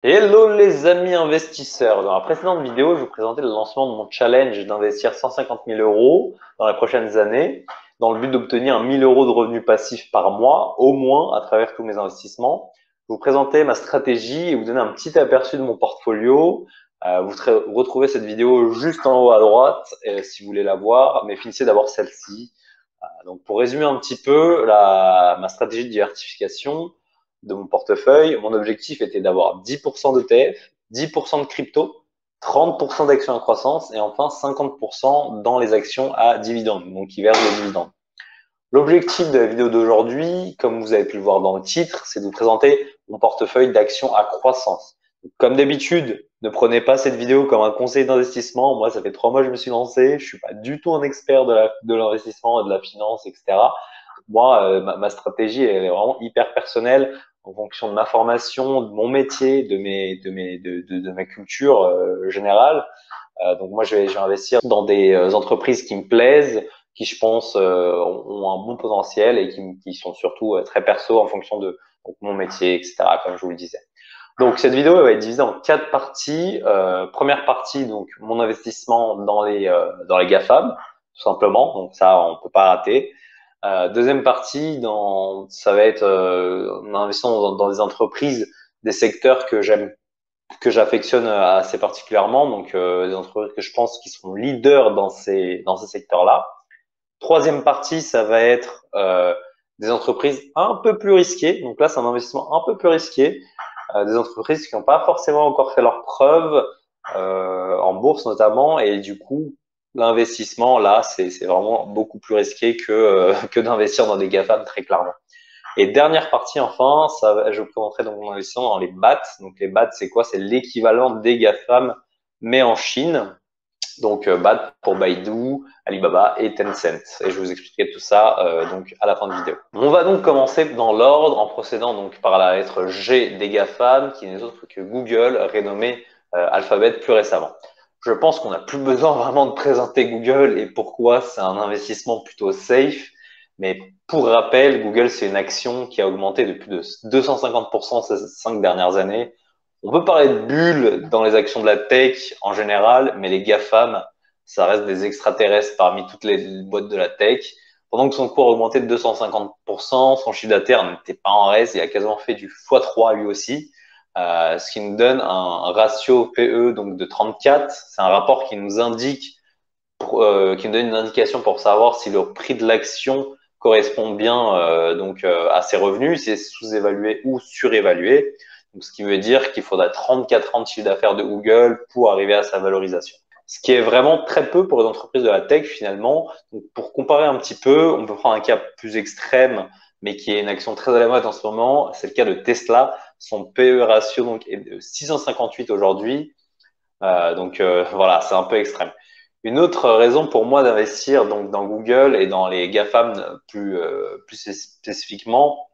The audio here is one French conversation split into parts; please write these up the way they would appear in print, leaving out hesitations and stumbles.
Hello les amis investisseurs. Dans la précédente vidéo, je vous présentais le lancement de mon challenge d'investir 150 000 euros dans les prochaines années dans le but d'obtenir 1 000 euros de revenus passifs par mois, au moins à travers tous mes investissements. Je vous présentais ma stratégie et vous donner un petit aperçu de mon portfolio. Vous retrouvez cette vidéo juste en haut à droite si vous voulez la voir, mais finissez d'abord celle-ci. Donc pour résumer un petit peu ma stratégie de diversification de mon portefeuille, mon objectif était d'avoir 10% d'ETF, 10% de crypto, 30% d'actions en croissance et enfin 50% dans les actions à dividendes, donc qui versent des dividendes. L'objectif de la vidéo d'aujourd'hui, comme vous avez pu le voir dans le titre, c'est de vous présenter mon portefeuille d'actions à croissance. Donc, comme d'habitude, ne prenez pas cette vidéo comme un conseil d'investissement. Moi, ça fait 3 mois que je me suis lancé. Je suis pas du tout un expert de l'investissement et de la finance, etc. Moi, ma stratégie, elle est vraiment hyper personnelle en fonction de ma formation, de mon métier, de ma culture générale. Donc moi, je vais investir dans des entreprises qui me plaisent, qui je pense ont un bon potentiel et qui sont surtout très perso en fonction de donc, mon métier, etc. Comme je vous le disais. Donc cette vidéo elle va être divisée en 4 parties. Première partie, donc mon investissement dans les GAFAM, tout simplement. Donc ça, on peut pas rater. Deuxième partie, ça va être en investissant dans des entreprises, des secteurs que j'aime, que j'affectionne assez particulièrement. Donc des entreprises que je pense qui seront leaders dans ces secteurs-là. Troisième partie, ça va être des entreprises un peu plus risquées. Donc là, c'est un investissement un peu plus risqué. Des entreprises qui n'ont pas forcément encore fait leurs preuves en bourse notamment. Et du coup, l'investissement, là, c'est vraiment beaucoup plus risqué que d'investir dans des GAFAM, très clairement. Et dernière partie, enfin, je vous présenterai donc mon investissement dans les BAT. Donc les BAT, c'est quoi? C'est l'équivalent des GAFAM, mais en Chine. Donc BAT pour Baidu, Alibaba et Tencent. Et je vous expliquerai tout ça donc à la fin de vidéo. On va donc commencer dans l'ordre en procédant donc par la lettre G des GAFAM, qui n'est autre que Google, rénommé Alphabet plus récemment. Je pense qu'on n'a plus besoin vraiment de présenter Google et pourquoi c'est un investissement plutôt safe. Mais pour rappel, Google, c'est une action qui a augmenté de plus de 250% ces 5 dernières années. On peut parler de bulles dans les actions de la tech en général, mais les GAFAM, ça reste des extraterrestres parmi toutes les boîtes de la tech. Pendant que son cours a augmenté de 250%, son chiffre d'affaires n'était pas en reste, il a quasiment fait du x3 lui aussi, ce qui nous donne un ratio PE donc de 34. C'est un rapport qui nous indique, qui nous donne une indication pour savoir si le prix de l'action correspond bien à ses revenus, si c'est sous-évalué ou surévalué. Donc, ce qui veut dire qu'il faudra 34 ans de chiffre d'affaires de Google pour arriver à sa valorisation. Ce qui est vraiment très peu pour les entreprises de la tech finalement. Donc, pour comparer un petit peu, on peut prendre un cas plus extrême, mais qui est une action très à la mode en ce moment. C'est le cas de Tesla. Son PE ratio donc, est de 658 aujourd'hui. Voilà, c'est un peu extrême. Une autre raison pour moi d'investir donc dans Google et dans les GAFAM plus spécifiquement,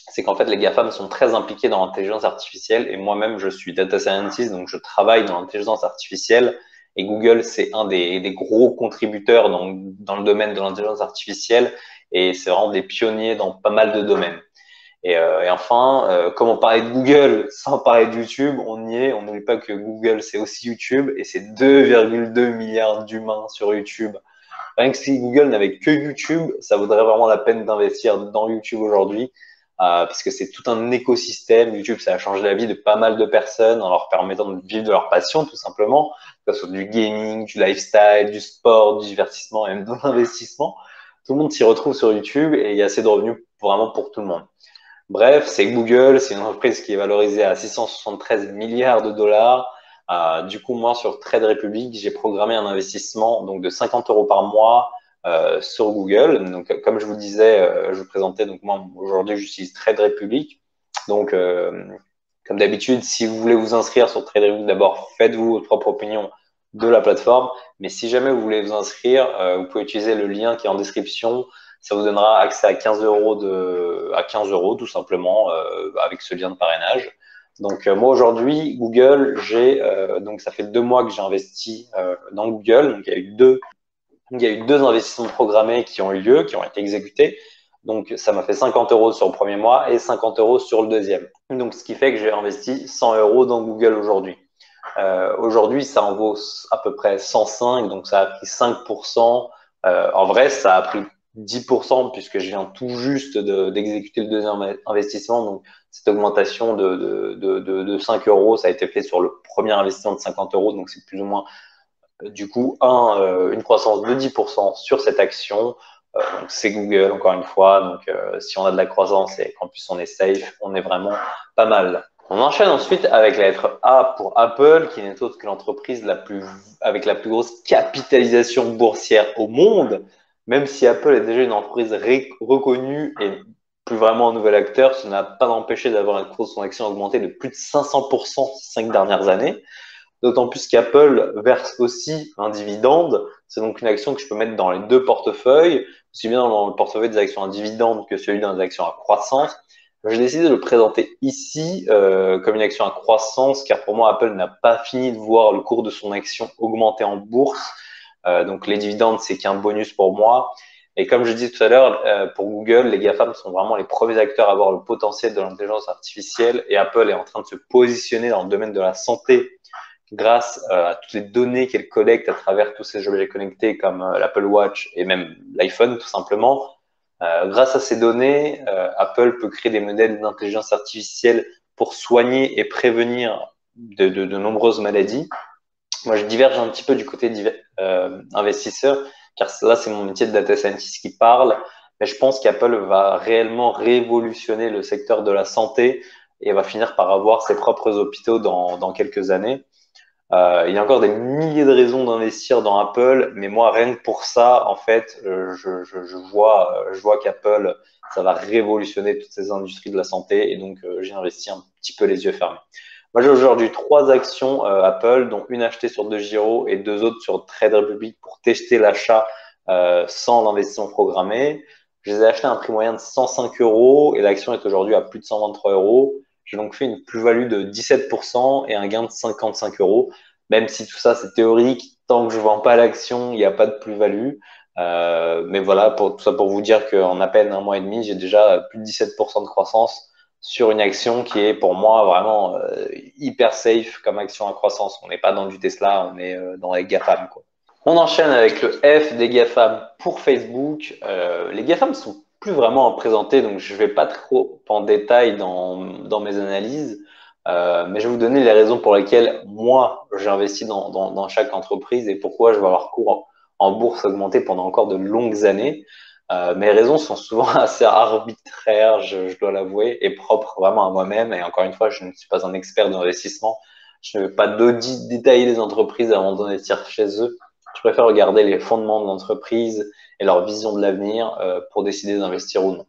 c'est qu'en fait les GAFAM sont très impliqués dans l'intelligence artificielle et moi-même je suis data scientist donc je travaille dans l'intelligence artificielle et Google c'est un des gros contributeurs dans le domaine de l'intelligence artificielle et c'est vraiment des pionniers dans pas mal de domaines. Et enfin, comme on parlait de Google sans parler de YouTube, on y est. On n'oublie pas que Google, c'est aussi YouTube et c'est 2,2 milliards d'humains sur YouTube. Rien que si Google n'avait que YouTube, ça vaudrait vraiment la peine d'investir dans YouTube aujourd'hui, parce que c'est tout un écosystème. YouTube, ça a changé la vie de pas mal de personnes en leur permettant de vivre de leur passion, tout simplement, que ce soit du gaming, du lifestyle, du sport, du divertissement et même de l'investissement. Tout le monde s'y retrouve sur YouTube et il y a assez de revenus vraiment pour tout le monde. Bref, c'est Google, c'est une entreprise qui est valorisée à 673 milliards de dollars. Du coup, moi, sur Trade Republic, j'ai programmé un investissement donc de 50 euros par mois sur Google. Donc, comme je vous disais, je vous présentais, donc moi, aujourd'hui, j'utilise Trade Republic. Donc, comme d'habitude, si vous voulez vous inscrire sur Trade Republic, d'abord, faites-vous votre propre opinion de la plateforme. Mais si jamais vous voulez vous inscrire, vous pouvez utiliser le lien qui est en description. Ça vous donnera accès à 15 euros à 15 euros tout simplement avec ce lien de parrainage. Donc moi aujourd'hui Google donc ça fait 2 mois que j'ai investi dans Google. Donc il y a eu deux investissements programmés qui ont eu lieu, qui ont été exécutés. Donc, ça m'a fait 50 euros sur le premier mois et 50 euros sur le deuxième. Donc, ce qui fait que j'ai investi 100 euros dans Google aujourd'hui. Aujourd'hui, ça en vaut à peu près 105, donc ça a pris 5%. En vrai, ça a pris 10% puisque je viens tout juste d'exécuter le deuxième investissement. Donc, cette augmentation de 5 euros, ça a été fait sur le premier investissement de 50 euros. Donc, c'est plus ou moins, du coup, une croissance de 10% sur cette action. Donc, c'est Google, encore une fois. Donc, si on a de la croissance et qu'en plus on est safe, on est vraiment pas mal. On enchaîne ensuite avec la lettre A pour Apple, qui n'est autre que l'entreprise avec la plus grosse capitalisation boursière au monde. Même si Apple est déjà une entreprise reconnue et plus vraiment un nouvel acteur, ça n'a pas empêché d'avoir un cours de son action augmenté de plus de 500% ces 5 dernières années. D'autant plus qu'Apple verse aussi un dividende. C'est donc une action que je peux mettre dans les deux portefeuilles, aussi bien dans le portefeuille des actions à dividende que celui des actions à croissance. J'ai décidé de le présenter ici comme une action à croissance, car pour moi, Apple n'a pas fini de voir le cours de son action augmenter en bourse. Donc les dividendes, c'est qu'un bonus pour moi. Et comme je disais tout à l'heure, pour Google, les GAFAM sont vraiment les premiers acteurs à avoir le potentiel de l'intelligence artificielle, et Apple est en train de se positionner dans le domaine de la santé grâce à toutes les données qu'elle collecte à travers tous ces objets connectés comme l'Apple Watch et même l'iPhone tout simplement. Grâce à ces données, Apple peut créer des modèles d'intelligence artificielle pour soigner et prévenir de nombreuses maladies. Moi, je diverge un petit peu du côté investisseur, car là, c'est mon métier de data scientist qui parle, mais je pense qu'Apple va réellement révolutionner le secteur de la santé et va finir par avoir ses propres hôpitaux dans quelques années. Il y a encore des milliers de raisons d'investir dans Apple, mais moi, rien que pour ça, en fait, je vois qu'Apple, ça va révolutionner toutes ces industries de la santé, et donc j'ai investi un petit peu les yeux fermés. Moi, j'ai aujourd'hui 3 actions Apple, dont une achetée sur DeGiro et 2 autres sur Trade Republic pour tester l'achat sans l'investissement programmé. Je les ai achetées à un prix moyen de 105 euros et l'action est aujourd'hui à plus de 123 euros. J'ai donc fait une plus-value de 17% et un gain de 55 euros. Même si tout ça, c'est théorique, tant que je ne vends pas l'action, il n'y a pas de plus-value. Mais voilà, tout ça pour vous dire qu'en à peine un mois et demi, j'ai déjà plus de 17% de croissance sur une action qui est pour moi vraiment hyper safe comme action à croissance. On n'est pas dans du Tesla, on est dans les GAFAM, quoi. On enchaîne avec le F des GAFAM pour Facebook. Les GAFAM sont plus vraiment à présenter, donc je ne vais pas trop en détail dans mes analyses, mais je vais vous donner les raisons pour lesquelles moi j'ai investi dans chaque entreprise et pourquoi je vais avoir cours en bourse augmenter pendant encore de longues années. Mes raisons sont souvent assez arbitraires, je dois l'avouer, et propres vraiment à moi-même. Et encore une fois, je ne suis pas un expert d'investissement. Je ne fais pas d'audit détaillé des entreprises avant d'investir chez eux. Je préfère regarder les fondements de l'entreprise et leur vision de l'avenir pour décider d'investir ou non.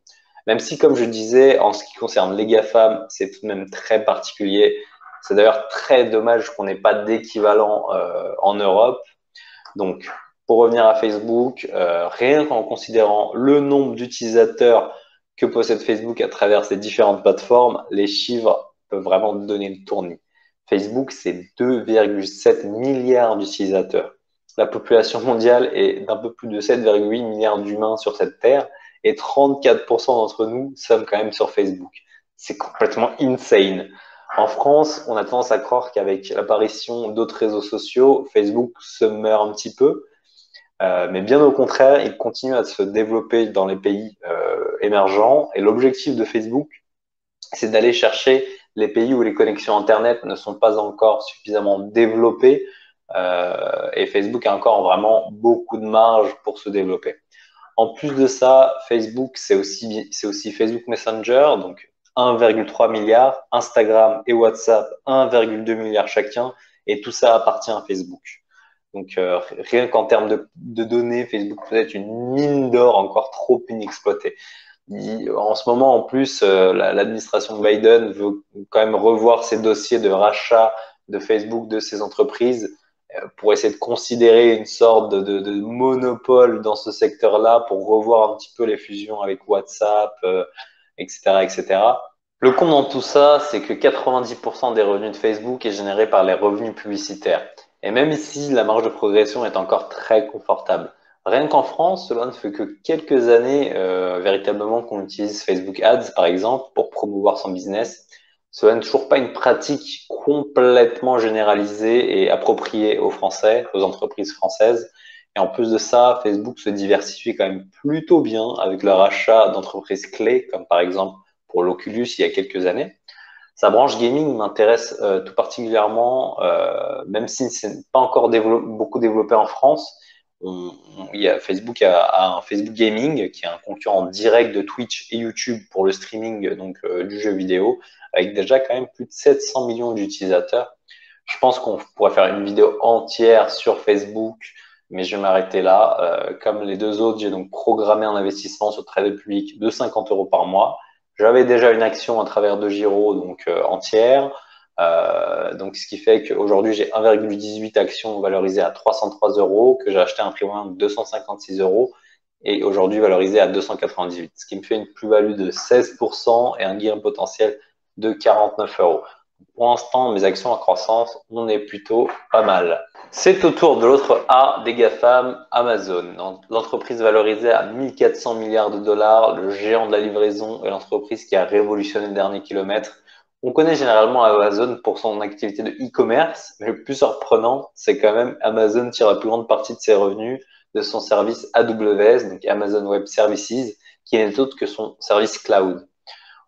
Même si, comme je disais, en ce qui concerne les GAFAM, c'est tout de même très particulier. C'est d'ailleurs très dommage qu'on n'ait pas d'équivalent en Europe. Donc, pour revenir à Facebook, rien qu'en considérant le nombre d'utilisateurs que possède Facebook à travers ses différentes plateformes, les chiffres peuvent vraiment donner le tournis. Facebook, c'est 2,7 milliards d'utilisateurs. La population mondiale est d'un peu plus de 7,8 milliards d'humains sur cette terre et 34% d'entre nous sommes quand même sur Facebook. C'est complètement insane. En France, on a tendance à croire qu'avec l'apparition d'autres réseaux sociaux, Facebook se meurt un petit peu. Mais bien au contraire, il continue à se développer dans les pays émergents. Et l'objectif de Facebook, c'est d'aller chercher les pays où les connexions Internet ne sont pas encore suffisamment développées. Et Facebook a encore vraiment beaucoup de marge pour se développer. En plus de ça, Facebook, c'est aussi Facebook Messenger, donc 1,3 milliard, Instagram et WhatsApp, 1,2 milliard chacun, et tout ça appartient à Facebook. Donc, rien qu'en termes de données, Facebook peut être une mine d'or encore trop inexploitée. En ce moment, en plus, l'administration de Biden veut quand même revoir ses dossiers de rachat de Facebook de ces entreprises pour essayer de considérer une sorte de monopole dans ce secteur-là pour revoir un petit peu les fusions avec WhatsApp, etc., etc. Le compte dans tout ça, c'est que 90% des revenus de Facebook est généré par les revenus publicitaires. Et même ici, la marge de progression est encore très confortable. Rien qu'en France, cela ne fait que quelques années véritablement qu'on utilise Facebook Ads, par exemple, pour promouvoir son business. Cela n'est toujours pas une pratique complètement généralisée et appropriée aux Français, aux entreprises françaises. Et en plus de ça, Facebook se diversifie quand même plutôt bien avec le rachat d'entreprises clés, comme par exemple pour l'Oculus il y a quelques années. Sa branche gaming m'intéresse tout particulièrement, même si ce n'est pas encore beaucoup développé en France. Facebook a un Facebook Gaming qui est un concurrent direct de Twitch et YouTube pour le streaming donc du jeu vidéo, avec déjà quand même plus de 700 millions d'utilisateurs. Je pense qu'on pourrait faire une vidéo entière sur Facebook, mais je vais m'arrêter là. Comme les deux autres, j'ai donc programmé un investissement sur Trade Republic de 50 euros par mois. J'avais déjà une action à travers de Giro, donc entière. Donc, ce qui fait qu'aujourd'hui, j'ai 1,18 actions valorisées à 303 euros, que j'ai acheté à un prix moyen de 256 euros et aujourd'hui valorisé à 298, ce qui me fait une plus-value de 16% et un gain potentiel de 49 euros. Pour l'instant, mes actions en croissance, on est plutôt pas mal. C'est au tour de l'autre A des GAFAM, Amazon. L'entreprise valorisée à 1400 milliards de dollars, le géant de la livraison et l'entreprise qui a révolutionné le dernier kilomètre. On connaît généralement Amazon pour son activité de e-commerce, mais le plus surprenant, c'est quand même Amazon tire la plus grande partie de ses revenus de son service AWS, donc Amazon Web Services, qui n'est autre que son service cloud.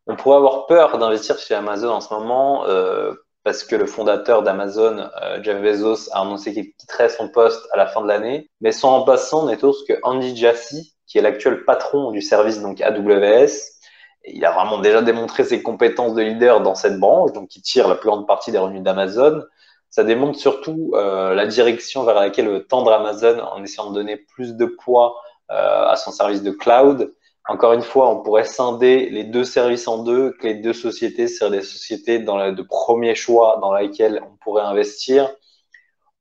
On pourrait avoir peur d'investir chez Amazon en ce moment parce que le fondateur d'Amazon, Jeff Bezos, a annoncé qu'il quitterait son poste à la fin de l'année. Mais son remplaçant n'est autre que Andy Jassy, qui est l'actuel patron du service donc AWS. Et il a vraiment déjà démontré ses compétences de leader dans cette branche, donc il tire la plus grande partie des revenus d'Amazon. Ça démontre surtout la direction vers laquelle veut tendre Amazon en essayant de donner plus de poids à son service de cloud. Encore une fois, on pourrait scinder les deux services en deux, que les deux sociétés seraient des sociétés de premier choix dans lesquelles on pourrait investir.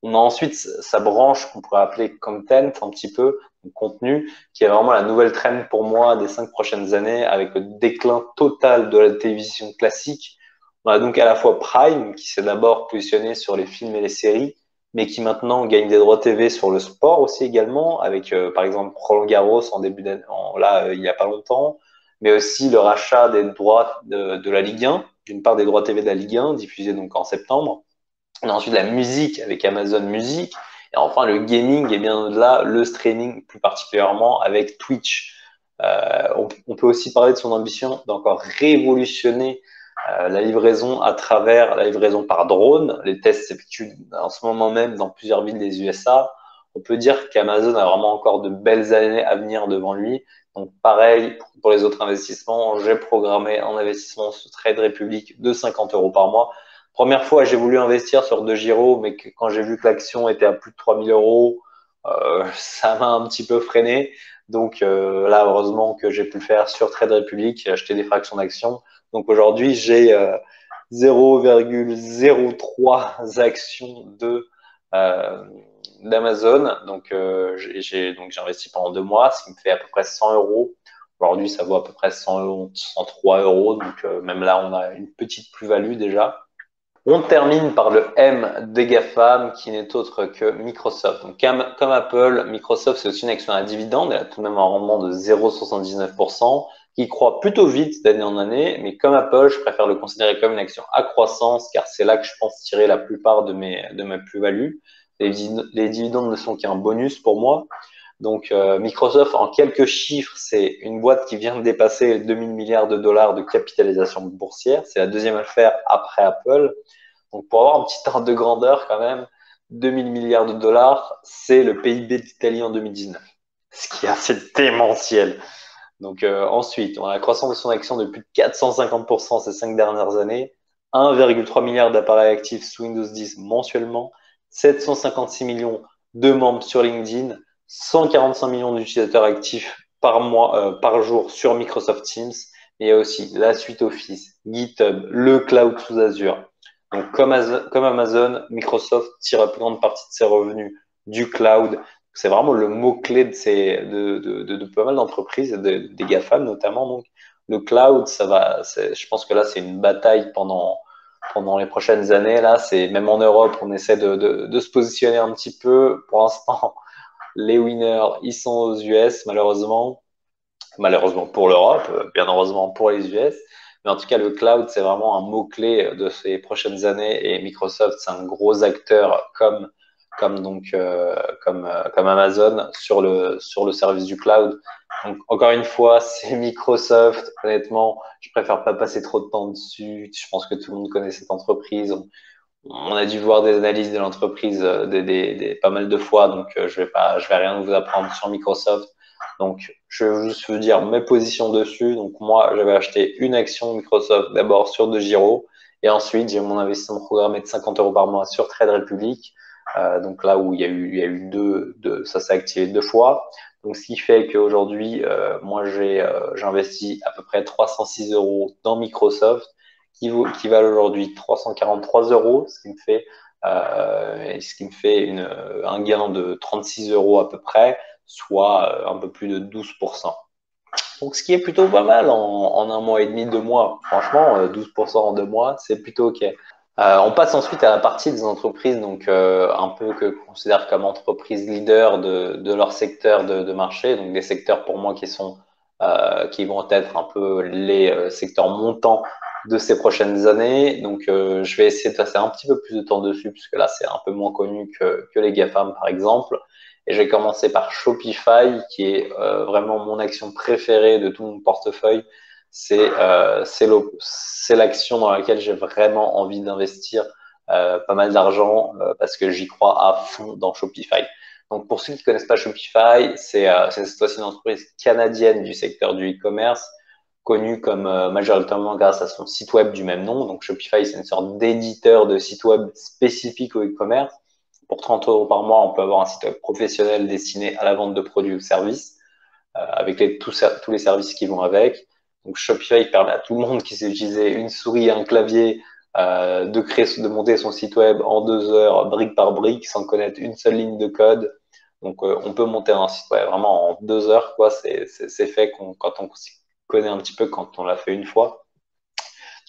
On a ensuite sa branche qu'on pourrait appeler content, un petit peu, contenu, qui est vraiment la nouvelle trend pour moi des 5 prochaines années, avec le déclin total de la télévision classique. On a donc à la fois Prime, qui s'est d'abord positionné sur les films et les séries, mais qui maintenant gagne des droits TV sur le sport aussi également, avec par exemple Roland Garros en début d'année, il n'y a pas longtemps, mais aussi le rachat des droits de la Ligue 1, d'une part des droits TV de la Ligue 1, diffusés donc en septembre. On a ensuite la musique avec Amazon Music, et enfin le gaming et bien au-delà, le streaming plus particulièrement avec Twitch. On peut aussi parler de son ambition d'encore révolutionner la livraison à travers la livraison par drone. Les tests s'effectuent en ce moment même dans plusieurs villes des USA. On peut dire qu'Amazon a vraiment encore de belles années à venir devant lui. Donc pareil pour les autres investissements, j'ai programmé un investissement sur Trade Republic de 50 euros par mois. Première fois, j'ai voulu investir sur DeGiro, mais quand j'ai vu que l'action était à plus de 3000 euros, ça m'a un petit peu freiné. Donc là, heureusement que j'ai pu le faire sur Trade Republic, j'ai acheté des fractions d'actions. Donc aujourd'hui, j'ai 0,03 actions d'Amazon. Donc j'ai investi pendant 2 mois, ce qui me fait à peu près 100 euros. Aujourd'hui, ça vaut à peu près 100 euros, 103 euros. Donc même là, on a une petite plus-value déjà. On termine par le M des GAFAM qui n'est autre que Microsoft. Donc, comme Apple, Microsoft, c'est aussi une action à dividende. Elle a tout de même un rendement de 0,79% qui croît plutôt vite d'année en année. Mais comme Apple, je préfère le considérer comme une action à croissance car c'est là que je pense tirer la plupart de mes plus-values. Les dividendes ne sont qu'un bonus pour moi. Donc, Microsoft, en quelques chiffres, c'est une boîte qui vient de dépasser 2000 milliards de dollars de capitalisation boursière. C'est la deuxième à le faire après Apple. Donc, pour avoir un petit ordre de grandeur, quand même, 2000 milliards de dollars, c'est le PIB d'Italie en 2019. Ce qui est assez démentiel. Donc, ensuite, on a la croissance de son action de plus de 450% ces 5 dernières années, 1,3 milliard d'appareils actifs sous Windows 10 mensuellement, 756 millions de membres sur LinkedIn, 145 millions d'utilisateurs actifs par mois, par jour sur Microsoft Teams, mais il y a aussi la suite Office, GitHub, le cloud sous Azure. Donc, comme Amazon, Microsoft tire la plus grande partie de ses revenus du cloud. C'est vraiment le mot-clé de pas mal d'entreprises, des GAFAM notamment. Donc, le cloud, je pense que là, c'est une bataille pendant les prochaines années. Là, même en Europe, on essaie de se positionner un petit peu. Pour l'instant, Les winners, ils sont aux US, malheureusement. Malheureusement pour l'Europe, bien heureusement pour les US. Mais en tout cas, le cloud, c'est vraiment un mot-clé de ces prochaines années et Microsoft, c'est un gros acteur comme Amazon sur le service du cloud. Donc, encore une fois, c'est Microsoft. Honnêtement, je préfère pas passer trop de temps dessus. Je pense que tout le monde connaît cette entreprise. On a dû voir des analyses de l'entreprise pas mal de fois, donc je vais rien vous apprendre sur Microsoft. Donc, je veux juste vous dire mes positions dessus. Donc, moi, j'avais acheté une action Microsoft d'abord sur DeGiro, et ensuite j'ai mon investissement programmé de 50 euros par mois sur Trade Republic. Donc là où il y a eu ça s'est activé 2 fois. Donc, ce qui fait qu'aujourd'hui, moi, j'ai investi à peu près 306 euros dans Microsoft qui valent aujourd'hui 343 euros, ce qui me fait un gain de 36 euros à peu près, soit un peu plus de 12%. Donc, ce qui est plutôt pas mal en un mois et demi, 2 mois. Franchement, 12% en 2 mois, c'est plutôt OK. On passe ensuite à la partie des entreprises, donc un peu que je considère comme entreprises leaders de leur secteur de marché, donc des secteurs pour moi qui vont être un peu les secteurs montants de ces prochaines années. Donc je vais essayer de passer un petit peu plus de temps dessus, puisque là c'est un peu moins connu que les GAFAM par exemple. Et je vais commencer par Shopify, qui est vraiment mon action préférée de tout mon portefeuille. C'est l'action dans laquelle j'ai vraiment envie d'investir pas mal d'argent parce que j'y crois à fond dans Shopify. Donc pour ceux qui ne connaissent pas Shopify, c'est cette fois-ci une entreprise canadienne du secteur du e-commerce, connue comme majoritairement grâce à son site web du même nom. Donc Shopify, c'est une sorte d'éditeur de site web spécifique au e-commerce. Pour 30 euros par mois, on peut avoir un site web professionnel destiné à la vente de produits ou services, avec tous les services qui vont avec. Donc Shopify permet à tout le monde qui sait utiliser une souris et un clavier de monter son site web en 2 heures, brique par brique, sans connaître une seule ligne de code. Donc on peut monter un site web vraiment en 2 heures, quoi. C'est fait quand on connaît un petit peu, quand on l'a fait une fois.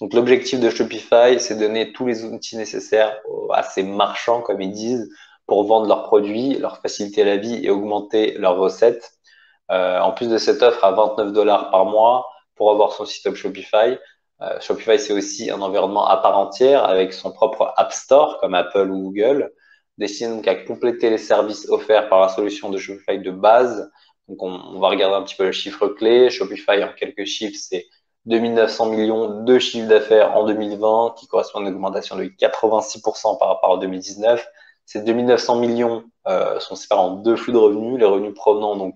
Donc l'objectif de Shopify, c'est donner tous les outils nécessaires à ces marchands, comme ils disent, pour vendre leurs produits, leur faciliter la vie et augmenter leurs recettes. En plus de cette offre à 29 dollars par mois pour avoir son site web Shopify, Shopify, c'est aussi un environnement à part entière avec son propre App Store, comme Apple ou Google, destiné donc à compléter les services offerts par la solution de Shopify de base. Donc, on va regarder un petit peu le chiffre clé. Shopify, en quelques chiffres, c'est 2900 millions de chiffre d'affaires en 2020, qui correspond à une augmentation de 86% par rapport à 2019. Ces 2900 millions sont séparés en 2 flux de revenus, les revenus provenant donc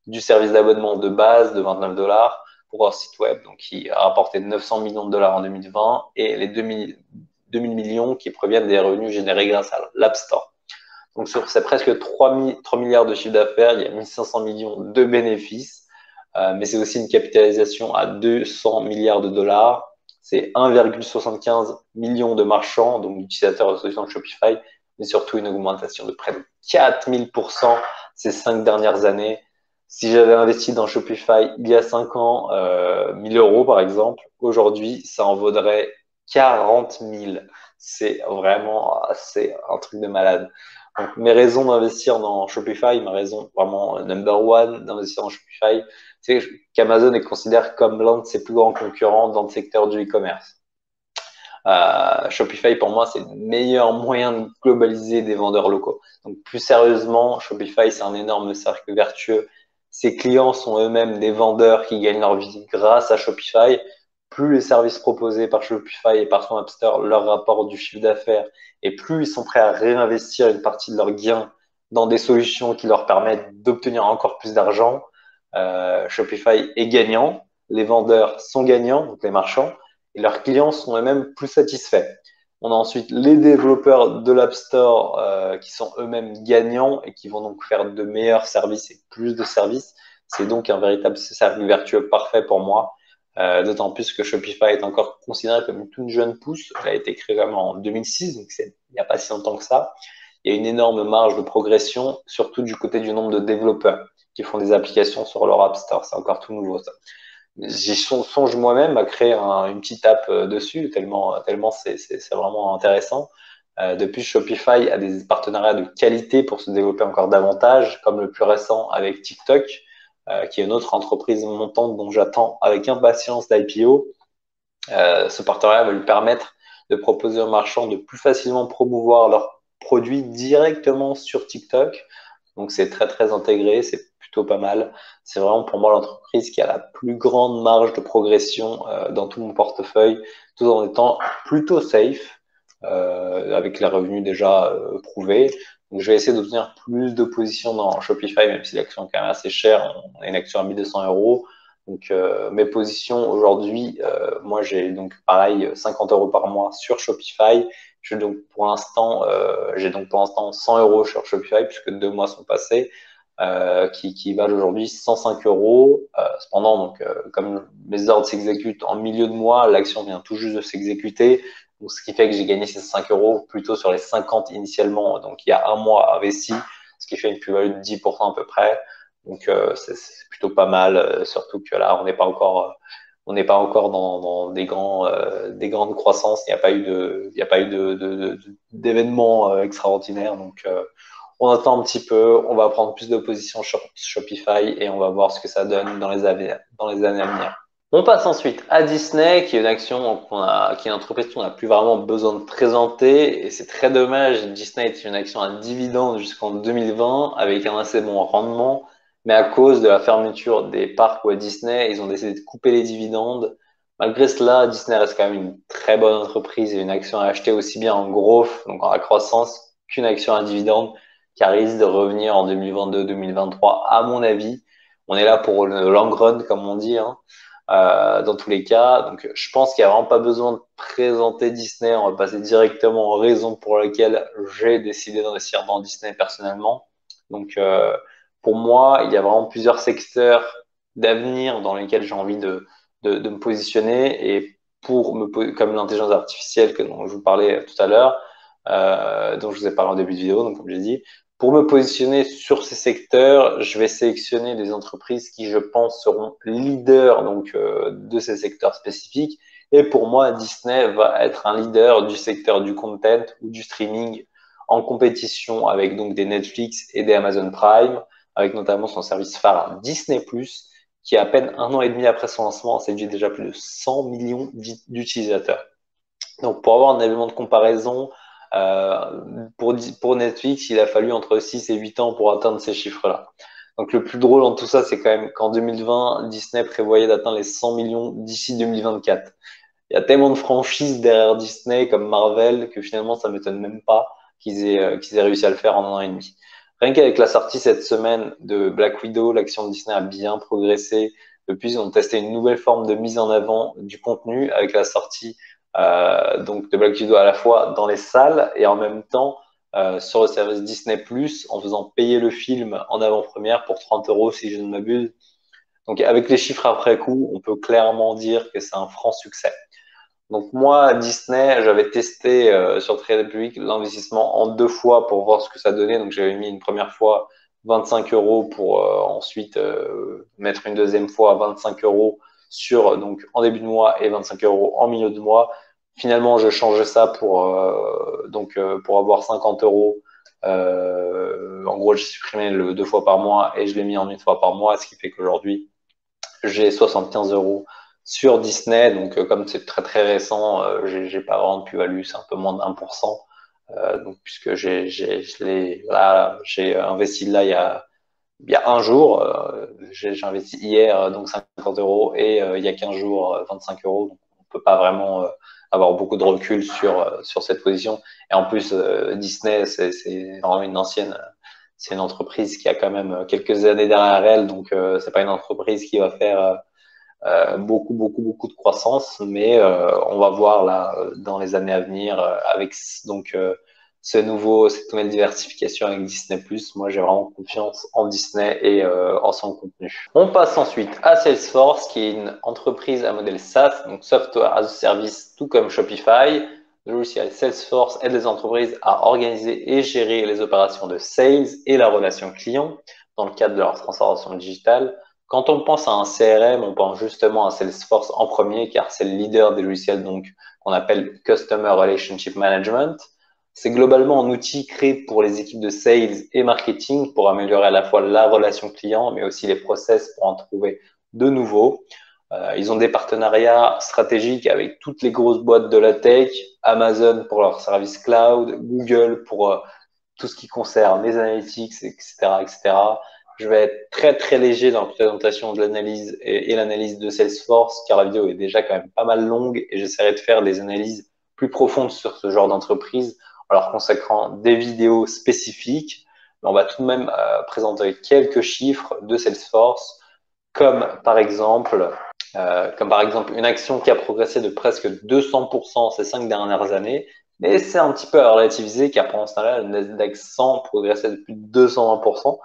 du service d'abonnement de base de 29 dollars pour un site web, donc qui a rapporté 900 millions de dollars en 2020, et les 2000 millions qui proviennent des revenus générés grâce à l'App Store. Donc sur ces presque 3 milliards de chiffre d'affaires, il y a 1500 millions de bénéfices, mais c'est aussi une capitalisation à 200 milliards de dollars. C'est 1,75 million de marchands, donc d'utilisateurs de solutions de Shopify, mais surtout une augmentation de près de 4000% ces 5 dernières années. Si j'avais investi dans Shopify il y a 5 ans, 1000 euros par exemple, aujourd'hui, ça en vaudrait 40 000. C'est un truc de malade. Donc, mes raisons d'investir dans Shopify, ma raison vraiment number one d'investir dans Shopify, c'est qu'Amazon est considéré comme l'un de ses plus grands concurrents dans le secteur du e-commerce. Shopify, pour moi, c'est le meilleur moyen de globaliser des vendeurs locaux. Donc, plus sérieusement, Shopify, c'est un énorme cercle vertueux. Ses clients sont eux-mêmes des vendeurs qui gagnent leur vie grâce à Shopify. Plus les services proposés par Shopify et par son App Store leur rapportent du chiffre d'affaires, et plus ils sont prêts à réinvestir une partie de leurs gains dans des solutions qui leur permettent d'obtenir encore plus d'argent. Shopify est gagnant, les vendeurs sont gagnants, donc les marchands, et leurs clients sont eux-mêmes plus satisfaits. On a ensuite les développeurs de l'App Store qui sont eux-mêmes gagnants et qui vont donc faire de meilleurs services et plus de services. C'est donc un véritable cercle vertueux parfait pour moi. D'autant plus que Shopify est encore considéré comme une toute jeune pousse. Elle a été créée vraiment en 2006, donc il n'y a pas si longtemps que ça. Il y a une énorme marge de progression, surtout du côté du nombre de développeurs qui font des applications sur leur App Store. C'est encore tout nouveau, ça. J'y songe moi-même à créer une petite app dessus, tellement c'est vraiment intéressant. Depuis, Shopify a des partenariats de qualité pour se développer encore davantage, comme le plus récent avec TikTok, qui est une autre entreprise montante dont j'attends avec impatience l'IPO. Ce partenariat va lui permettre de proposer aux marchands de plus facilement promouvoir leurs produits directement sur TikTok. Donc c'est très très intégré, c'est plutôt pas mal. C'est vraiment pour moi l'entreprise qui a la plus grande marge de progression dans tout mon portefeuille, tout en étant plutôt safe, avec les revenus déjà prouvés. Donc je vais essayer d'obtenir plus de positions dans Shopify, même si l'action est quand même assez chère. On a une action à 1200 euros. Donc mes positions aujourd'hui, moi j'ai donc pareil 50 euros par mois sur Shopify. J'ai donc pour l'instant 100 euros sur Shopify puisque 2 mois sont passés, qui valent aujourd'hui 105 euros. Cependant, donc comme mes ordres s'exécutent en milieu de mois, l'action vient tout juste de s'exécuter. Donc, ce qui fait que j'ai gagné ces 5 euros plutôt sur les 50 initialement. Donc il y a un mois investi, ce qui fait une plus-value de 10% à peu près. Donc c'est plutôt pas mal, surtout que là on n'est pas encore dans des grandes croissances. Il n'y a pas eu d'événements extraordinaires. Donc on attend un petit peu, on va prendre plus de positions sur Shopify et on va voir ce que ça donne dans les années à venir. On passe ensuite à Disney, qui est une action qui est une entreprise qu'on n'a plus vraiment besoin de présenter. Et c'est très dommage. Disney est une action à dividende jusqu'en 2020 avec un assez bon rendement. Mais à cause de la fermeture des parcs Walt Disney, ils ont décidé de couper les dividendes. Malgré cela, Disney reste quand même une très bonne entreprise et une action à acheter aussi bien en growth, donc en la croissance, qu'une action à dividende qui risque de revenir en 2022-2023, à mon avis. On est là pour le long run, comme on dit, hein, dans tous les cas. Donc, je pense qu'il n'y a vraiment pas besoin de présenter Disney. On va passer directement aux raisons pour lesquelles j'ai décidé d'investir dans Disney personnellement. Donc, pour moi, il y a vraiment plusieurs secteurs d'avenir dans lesquels j'ai envie de me positionner et comme l'intelligence artificielle dont je vous parlais tout à l'heure, dont je vous ai parlé en début de vidéo, donc comme j'ai dit, pour me positionner sur ces secteurs, je vais sélectionner des entreprises qui, je pense, seront leaders de ces secteurs spécifiques. Et pour moi, Disney va être un leader du secteur du content ou du streaming en compétition avec donc des Netflix et des Amazon Prime, avec notamment son service phare Disney+, qui à peine 1 an et demi après son lancement a séduit déjà plus de 100 millions d'utilisateurs. Donc pour avoir un élément de comparaison, pour Netflix, il a fallu entre 6 et 8 ans pour atteindre ces chiffres-là. Donc le plus drôle dans tout ça, c'est quand même qu'en 2020, Disney prévoyait d'atteindre les 100 millions d'ici 2024. Il y a tellement de franchises derrière Disney comme Marvel que finalement, ça m'étonne même pas qu'ils aient réussi à le faire en 1 an et demi. Rien qu'avec la sortie cette semaine de Black Widow, l'action de Disney a bien progressé. Depuis, ils ont testé une nouvelle forme de mise en avant du contenu avec la sortie donc de Black Widow à la fois dans les salles et en même temps sur le service Disney Plus en faisant payer le film en avant-première pour 30 euros si je ne m'abuse. Donc avec les chiffres après coup, on peut clairement dire que c'est un franc succès. Donc moi, Disney, j'avais testé sur Trade Republic l'investissement en 2 fois pour voir ce que ça donnait. Donc j'avais mis une première fois 25 euros pour ensuite mettre une deuxième fois à 25 euros donc en début de mois et 25 euros en milieu de mois. Finalement, je changeais ça pour avoir 50 euros. En gros, j'ai supprimé le 2 fois par mois et je l'ai mis en 1 fois par mois, ce qui fait qu'aujourd'hui, j'ai 75 euros sur Disney. Donc, comme c'est très très récent, j'ai pas vraiment de plus-value, c'est un peu moins d'1%. Donc, puisque j'ai investi là il y a un jour, j'ai investi hier donc 50 euros et il y a 15 jours 25 euros. Donc, on peut pas vraiment avoir beaucoup de recul sur cette position. Et en plus, Disney, c'est vraiment c'est une entreprise qui a quand même quelques années derrière elle, donc c'est pas une entreprise qui va faire beaucoup de croissance, mais on va voir là dans les années à venir avec cette nouvelle diversification avec Disney+. Moi, j'ai vraiment confiance en Disney et en son contenu. On passe ensuite à Salesforce, qui est une entreprise à modèle SaaS, donc Software as a Service, tout comme Shopify. Le logiciel Salesforce aide les entreprises à organiser et gérer les opérations de sales et la relation client dans le cadre de leur transformation digitale. Quand on pense à un CRM, on pense justement à Salesforce en premier, car c'est le leader des logiciels donc qu'on appelle Customer Relationship Management. C'est globalement un outil créé pour les équipes de sales et marketing pour améliorer à la fois la relation client, mais aussi les process pour en trouver de nouveaux. Ils ont des partenariats stratégiques avec toutes les grosses boîtes de la tech, Amazon pour leur service cloud, Google pour tout ce qui concerne les analytics, etc., etc. Je vais être très très léger dans la présentation de l'analyse et l'analyse de Salesforce, car la vidéo est déjà quand même pas mal longue et j'essaierai de faire des analyses plus profondes sur ce genre d'entreprise en leur consacrant des vidéos spécifiques. Mais on va tout de même présenter quelques chiffres de Salesforce, comme par exemple une action qui a progressé de presque 200% ces 5 dernières années. Mais c'est un petit peu à relativiser car pendant ce temps-là, le Nasdaq 100 progressait de plus de 220%.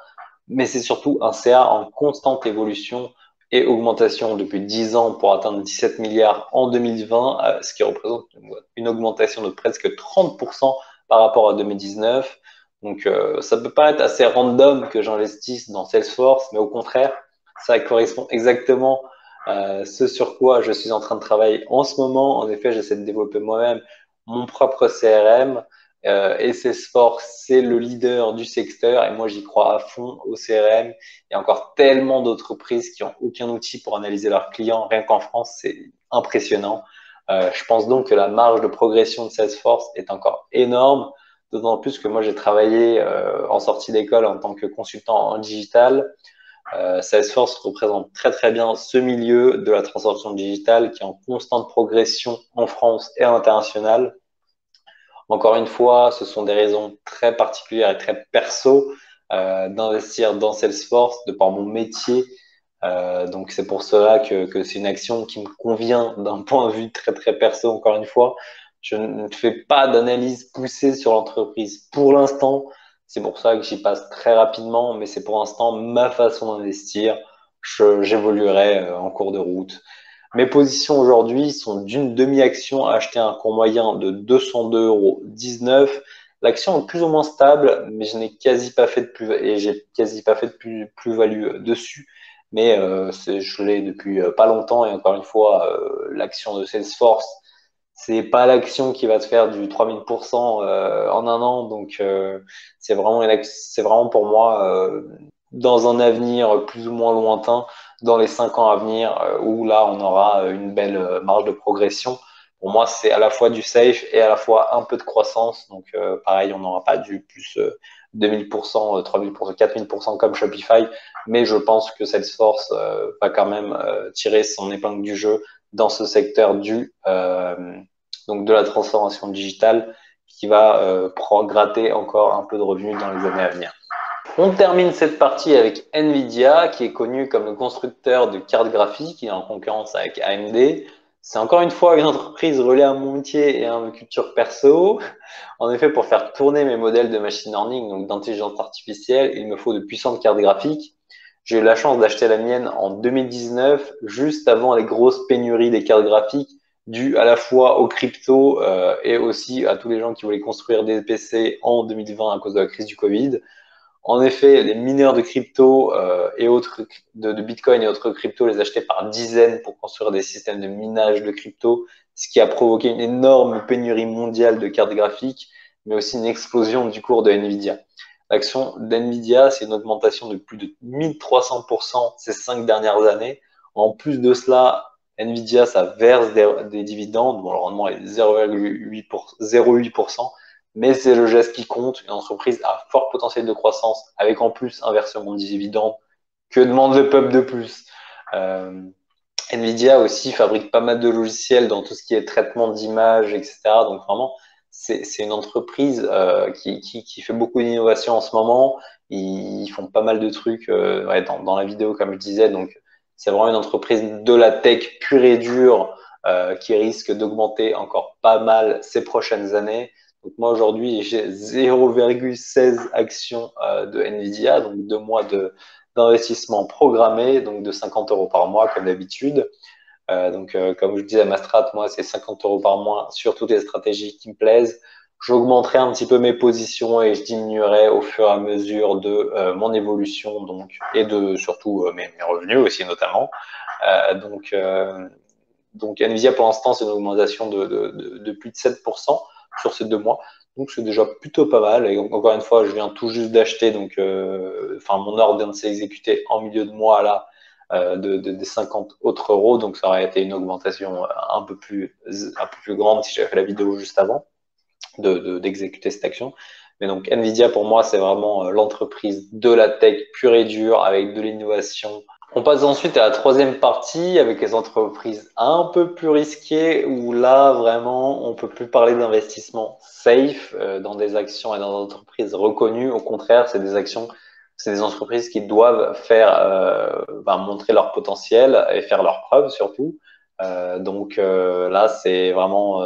Mais c'est surtout un CA en constante évolution et augmentation depuis 10 ans pour atteindre 17 milliards en 2020, ce qui représente une augmentation de presque 30% par rapport à 2019. Donc ça peut paraître assez random que j'investisse dans Salesforce, mais au contraire, ça correspond exactement à ce sur quoi je suis en train de travailler en ce moment. En effet, j'essaie de développer moi-même mon propre CRM. Et Salesforce, c'est le leader du secteur et moi j'y crois à fond au CRM. Il y a encore tellement d'entreprises qui ont aucun outil pour analyser leurs clients. Rien qu'en France, c'est impressionnant. Je pense donc que la marge de progression de Salesforce est encore énorme, d'autant plus que moi j'ai travaillé en sortie d'école en tant que consultant en digital. Salesforce représente très très bien ce milieu de la transformation digitale qui est en constante progression en France et à l'international. Encore une fois, ce sont des raisons très particulières et très perso d'investir dans Salesforce de par mon métier. Donc c'est pour cela que c'est une action qui me convient d'un point de vue très très perso. Encore une fois, je ne fais pas d'analyse poussée sur l'entreprise pour l'instant. C'est pour ça que j'y passe très rapidement, mais c'est pour l'instant ma façon d'investir. J'évoluerai en cours de route. Mes positions aujourd'hui sont d'une demi-action achetée à un cours moyen de 202,19 €. L'action est plus ou moins stable, mais je n'ai quasi pas fait de plus et j'ai quasi pas fait de plus-value dessus. Mais je l'ai depuis pas longtemps et encore une fois, l'action de Salesforce, c'est pas l'action qui va te faire du 3000% en un an. Donc c'est vraiment pour moi dans un avenir plus ou moins lointain, dans les 5 ans à venir, où là on aura une belle marge de progression. Pour moi, c'est à la fois du safe et à la fois un peu de croissance. Donc pareil, on n'aura pas du plus 2000%, 3000%, 4000% comme Shopify, mais je pense que Salesforce va quand même tirer son épingle du jeu dans ce secteur donc de la transformation digitale qui va gratter encore un peu de revenus dans les années à venir. On termine cette partie avec Nvidia, qui est connu comme le constructeur de cartes graphiques, qui est en concurrence avec AMD. C'est encore une fois une entreprise reliée à mon métier et à ma culture perso. En effet, pour faire tourner mes modèles de machine learning, donc d'intelligence artificielle, il me faut de puissantes cartes graphiques. J'ai eu la chance d'acheter la mienne en 2019, juste avant les grosses pénuries des cartes graphiques, dues à la fois aux cryptos et aussi à tous les gens qui voulaient construire des PC en 2020 à cause de la crise du Covid. En effet, les mineurs de crypto et autres de Bitcoin et autres cryptos les achetaient par dizaines pour construire des systèmes de minage de crypto, ce qui a provoqué une énorme pénurie mondiale de cartes graphiques, mais aussi une explosion du cours de Nvidia. L'action d'Nvidia, c'est une augmentation de plus de 1300% ces 5 dernières années. En plus de cela, Nvidia, ça verse des dividendes. Bon, le rendement est 0,8%, mais c'est le geste qui compte. Une entreprise à fort potentiel de croissance, avec en plus un versement de dividendes. Que demande le peuple de plus? Euh, Nvidia aussi fabrique pas mal de logiciels dans tout ce qui est traitement d'image, etc. Donc vraiment, c'est une entreprise qui fait beaucoup d'innovation en ce moment. Ils font pas mal de trucs ouais, dans la vidéo, comme je disais. Donc c'est vraiment une entreprise de la tech pure et dure qui risque d'augmenter encore pas mal ces prochaines années. Donc moi aujourd'hui, j'ai 0,16 actions de Nvidia, donc 2 mois d'investissement programmé, donc de 50 € par mois comme d'habitude. Comme je disais, ma strat, moi, c'est 50 € par mois sur toutes les stratégies qui me plaisent. J'augmenterai un petit peu mes positions et je diminuerai au fur et à mesure de mon évolution et de surtout mes revenus aussi notamment. Euh, donc, euh, donc Nvidia pour l'instant c'est une augmentation de plus de 7% sur ces 2 mois. Donc c'est déjà plutôt pas mal. Et encore une fois, je viens tout juste d'acheter, donc mon ordre vient de s'exécuter en milieu de mois là des 50 autres euros. Donc ça aurait été une augmentation un peu plus grande si j'avais fait la vidéo juste avant d'exécuter cette action. Mais donc Nvidia pour moi c'est vraiment l'entreprise de la tech pure et dure avec de l'innovation. On passe ensuite à la troisième partie avec les entreprises un peu plus risquées où là vraiment on peut plus parler d'investissement safe dans des actions et dans des entreprises reconnues. Au contraire, c'est des entreprises qui doivent faire montrer leur potentiel et faire leurs preuves surtout. Là c'est vraiment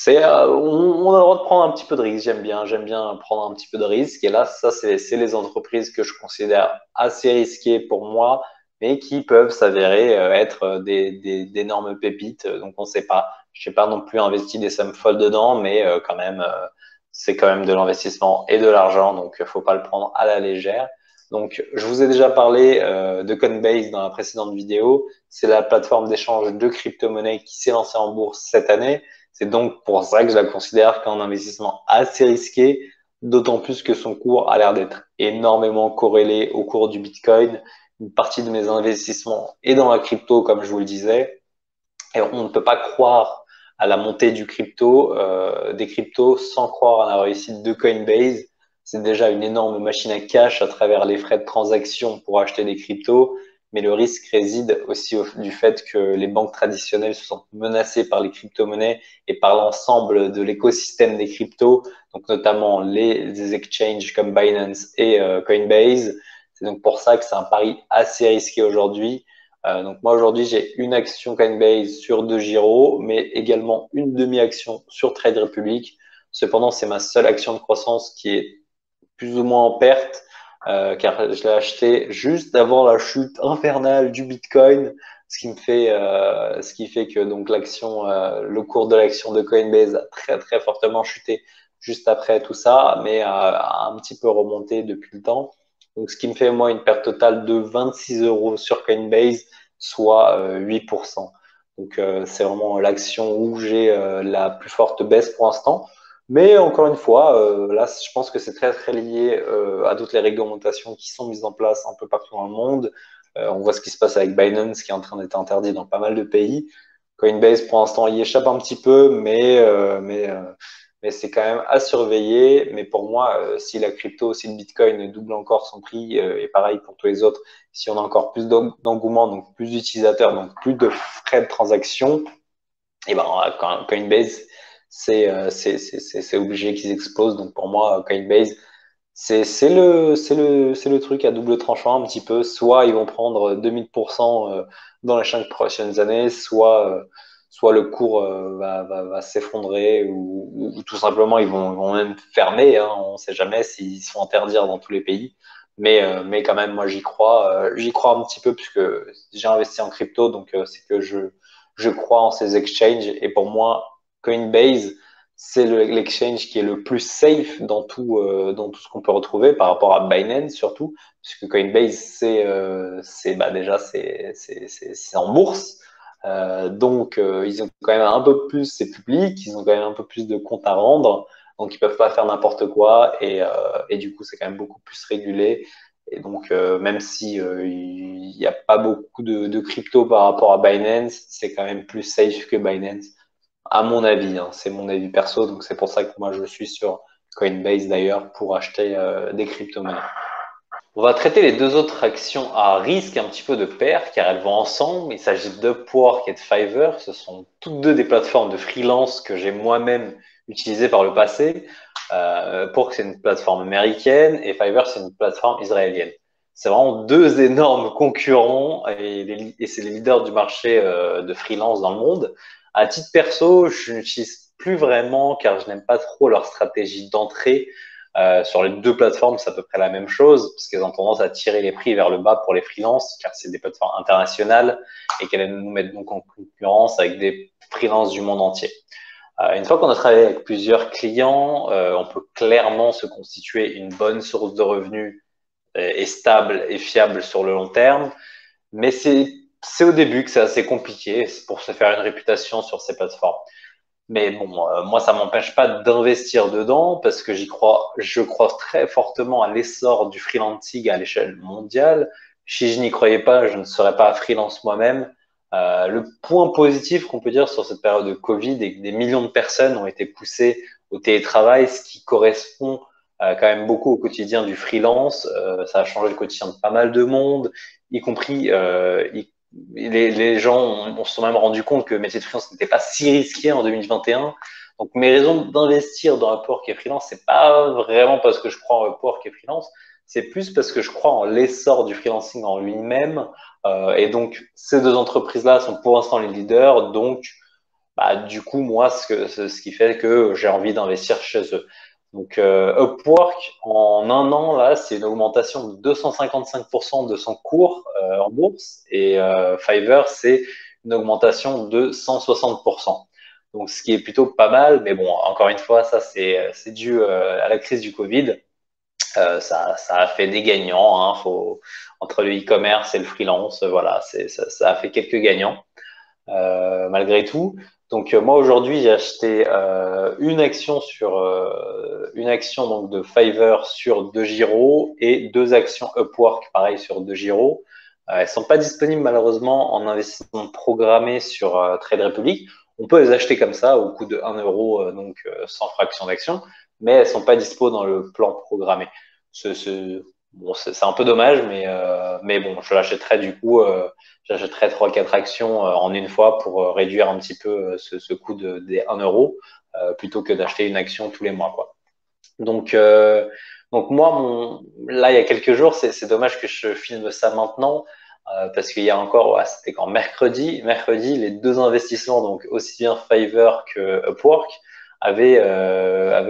on a le droit de prendre un petit peu de risque. J'aime bien prendre un petit peu de risque. Et là, ça, c'est les entreprises que je considère assez risquées pour moi, mais qui peuvent s'avérer être d'énormes pépites. Donc, on ne sait pas. Je n'ai pas non plus investi des sommes folles dedans, mais quand même, c'est quand même de l'investissement et de l'argent. Donc, il ne faut pas le prendre à la légère. Donc, je vous ai déjà parlé de Coinbase dans la précédente vidéo. C'est la plateforme d'échange de crypto-monnaies qui s'est lancée en bourse cette année. C'est donc pour ça que je la considère comme un investissement assez risqué, d'autant plus que son cours a l'air d'être énormément corrélé au cours du Bitcoin. Une partie de mes investissements est dans la crypto, comme je vous le disais, et on ne peut pas croire à la montée des cryptos sans croire à la réussite de Coinbase. C'est déjà une énorme machine à cash à travers les frais de transaction pour acheter des cryptos, mais le risque réside aussi du fait que les banques traditionnelles se sentent menacées par les crypto-monnaies et par l'ensemble de l'écosystème des cryptos, donc notamment les exchanges comme Binance et Coinbase. C'est donc pour ça que c'est un pari assez risqué aujourd'hui. Donc moi aujourd'hui j'ai une action Coinbase sur DeGiro, mais également une demi-action sur Trade Republic. Cependant, c'est ma seule action de croissance qui est plus ou moins en perte, car je l'ai acheté juste avant la chute infernale du Bitcoin, ce qui fait que donc le cours de l'action de Coinbase a très très fortement chuté juste après tout ça, mais a un petit peu remonté depuis le temps. Donc ce qui me fait moi une perte totale de 26 euros sur Coinbase, soit 8%. Donc c'est vraiment l'action où j'ai la plus forte baisse pour l'instant. Mais encore une fois, là, je pense que c'est très très lié à toutes les réglementations qui sont mises en place un peu partout dans le monde. On voit ce qui se passe avec Binance qui est en train d'être interdit dans pas mal de pays. Coinbase, pour l'instant, y échappe un petit peu, mais c'est quand même à surveiller. Mais pour moi, si la crypto, si le Bitcoin double encore son prix, et pareil pour tous les autres, si on a encore plus d'engouement, donc plus d'utilisateurs, donc plus de frais de transaction, et ben Coinbase, c'est obligé qu'ils explosent. Donc pour moi, Coinbase, c'est le truc à double tranchant un petit peu. Soit ils vont prendre 2000% dans les 5 prochaines années, soit le cours va s'effondrer ou tout simplement vont même fermer. Hein. On ne sait jamais s'ils se font interdire dans tous les pays. Mais quand même, moi j'y crois un petit peu puisque j'ai investi en crypto, donc c'est que je crois en ces exchanges. Et pour moi, Coinbase, c'est l'exchange qui est le plus safe dans tout ce qu'on peut retrouver par rapport à Binance surtout, puisque Coinbase, déjà, c'est en bourse. Ils ont quand même un peu plus, c'est public, ils ont quand même un peu plus de comptes à rendre, donc ils peuvent pas faire n'importe quoi et du coup, c'est quand même beaucoup plus régulé. Et donc, même si il n'y a pas beaucoup de crypto par rapport à Binance, c'est quand même plus safe que Binance, à mon avis. Hein. C'est mon avis perso, donc c'est pour ça que moi je suis sur Coinbase d'ailleurs pour acheter des crypto-monnaies. On va traiter les deux autres actions à risque un petit peu de pair, car elles vont ensemble. Il s'agit d'Upwork et de Fiverr. Ce sont toutes deux des plateformes de freelance que j'ai moi-même utilisées par le passé. Upwork, c'est une plateforme américaine et Fiverr, c'est une plateforme israélienne. C'est vraiment deux énormes concurrents et c'est les leaders du marché de freelance dans le monde. À titre perso, je n'utilise plus vraiment car je n'aime pas trop leur stratégie d'entrée. Sur les deux plateformes, c'est à peu près la même chose, parce qu'elles ont tendance à tirer les prix vers le bas pour les freelances, car c'est des plateformes internationales et qu'elles nous mettent donc en concurrence avec des freelances du monde entier. Une fois qu'on a travaillé avec plusieurs clients, on peut clairement se constituer une bonne source de revenus et stable et fiable sur le long terme, mais c'est au début que c'est assez compliqué pour se faire une réputation sur ces plateformes. Mais bon, moi, ça m'empêche pas d'investir dedans parce que je crois très fortement à l'essor du freelancing à l'échelle mondiale. Si je n'y croyais pas, je ne serais pas freelance moi-même. Le point positif qu'on peut dire sur cette période de Covid est que des millions de personnes ont été poussées au télétravail, ce qui correspond quand même beaucoup au quotidien du freelance. Ça a changé le quotidien de pas mal de monde, y compris les gens on se sont même rendu compte que le métier de freelance n'était pas si risqué en 2021. Donc mes raisons d'investir dans Upwork et freelance, c'est pas vraiment parce que je crois en Upwork et freelance, c'est plus parce que je crois en l'essor du freelancing en lui-même. Et donc ces deux entreprises-là sont pour l'instant les leaders. Donc bah, du coup, moi, ce qui fait que j'ai envie d'investir chez eux. Donc, Upwork, en un an, là, c'est une augmentation de 255% de son cours en bourse. Et Fiverr, c'est une augmentation de 160%. Donc, ce qui est plutôt pas mal. Mais bon, encore une fois, ça, c'est dû à la crise du Covid. Ça a fait des gagnants. Hein, entre le e-commerce et le freelance, voilà, ça a fait quelques gagnants malgré tout. Donc moi aujourd'hui j'ai acheté une action donc de Fiverr sur DeGiro et deux actions Upwork pareil sur DeGiro. Elles sont pas disponibles malheureusement en investissement programmé sur Trade Republic. On peut les acheter comme ça au coût de 1 euro donc sans fraction d'action, mais elles sont pas dispo dans le plan programmé. Bon, c'est un peu dommage, mais bon, je l'achèterai du coup. J'achèterai trois quatre actions en une fois pour réduire un petit peu ce coût des 1 euro plutôt que d'acheter une action tous les mois, quoi. Donc, donc moi, là, il y a quelques jours, c'est dommage que je filme ça maintenant parce qu'il y a encore, ouais, c'était quand mercredi, les deux investissements, donc aussi bien Fiverr que Upwork, avaient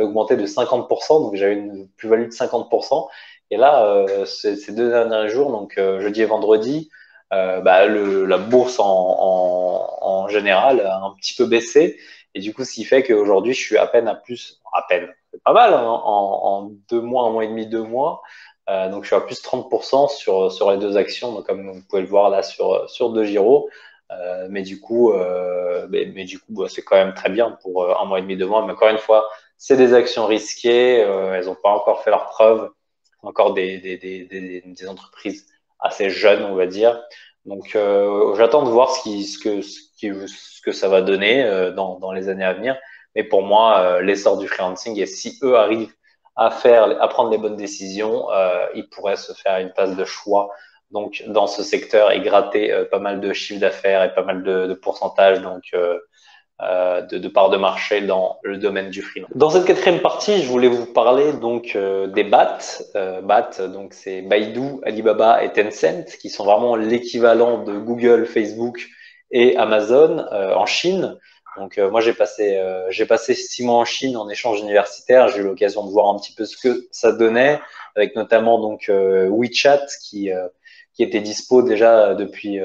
augmenté de 50%, donc j'avais une plus-value de 50%. Et là, ces deux derniers jours, donc jeudi et vendredi, bah, la bourse en général a un petit peu baissé. Et du coup, ce qui fait qu'aujourd'hui, je suis à peine à peine, c'est pas mal, hein, en 2 mois, 1 mois et demi, 2 mois. Donc, je suis à plus 30% sur les deux actions, donc, comme vous pouvez le voir là sur DeGiro. Mais du coup, bah, c'est quand même très bien pour 1 mois et demi, 2 mois. Mais encore une fois, c'est des actions risquées. Elles n'ont pas encore fait leurs preuves. Encore des entreprises assez jeunes, on va dire. Donc, j'attends de voir ce que ça va donner dans les années à venir. Mais pour moi, l'essor du freelancing, et si eux arrivent à prendre les bonnes décisions, ils pourraient se faire une place de choix donc dans ce secteur et gratter pas mal de chiffre d'affaires et pas mal de pourcentage donc de parts de marché dans le domaine du freelance. Dans cette quatrième partie, je voulais vous parler donc des BAT. BAT, donc c'est Baidu, Alibaba et Tencent, qui sont vraiment l'équivalent de Google, Facebook et Amazon en Chine. Donc moi j'ai passé 6 mois en Chine en échange universitaire. J'ai eu l'occasion de voir un petit peu ce que ça donnait, avec notamment donc WeChat qui était dispo déjà depuis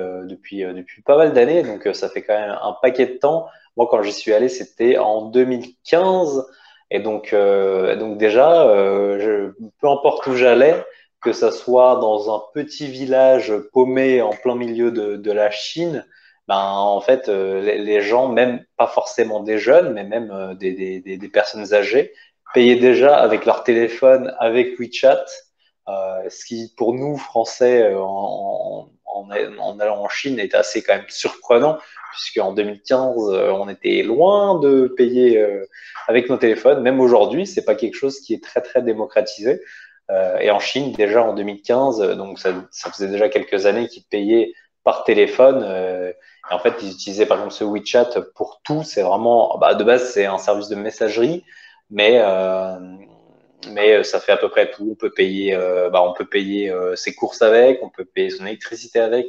pas mal d'années. Donc ça fait quand même un paquet de temps. Moi, quand j'y suis allé, c'était en 2015. Et donc déjà, peu importe où j'allais, que ça soit dans un petit village paumé en plein milieu de la Chine, ben, en fait, les gens, même pas forcément des jeunes, mais même des personnes âgées, payaient déjà avec leur téléphone, avec WeChat, ce qui, pour nous, Français, en allant en Chine, est assez quand même surprenant puisqu'en 2015, on était loin de payer avec nos téléphones. Même aujourd'hui, c'est pas quelque chose qui est très très démocratisé. Et en Chine, déjà en 2015, donc ça faisait déjà quelques années qu'ils payaient par téléphone. Et en fait, ils utilisaient par exemple ce WeChat pour tout. C'est vraiment, bah, de base, c'est un service de messagerie, mais ça fait à peu près tout. On peut payer ses courses avec, on peut payer son électricité avec.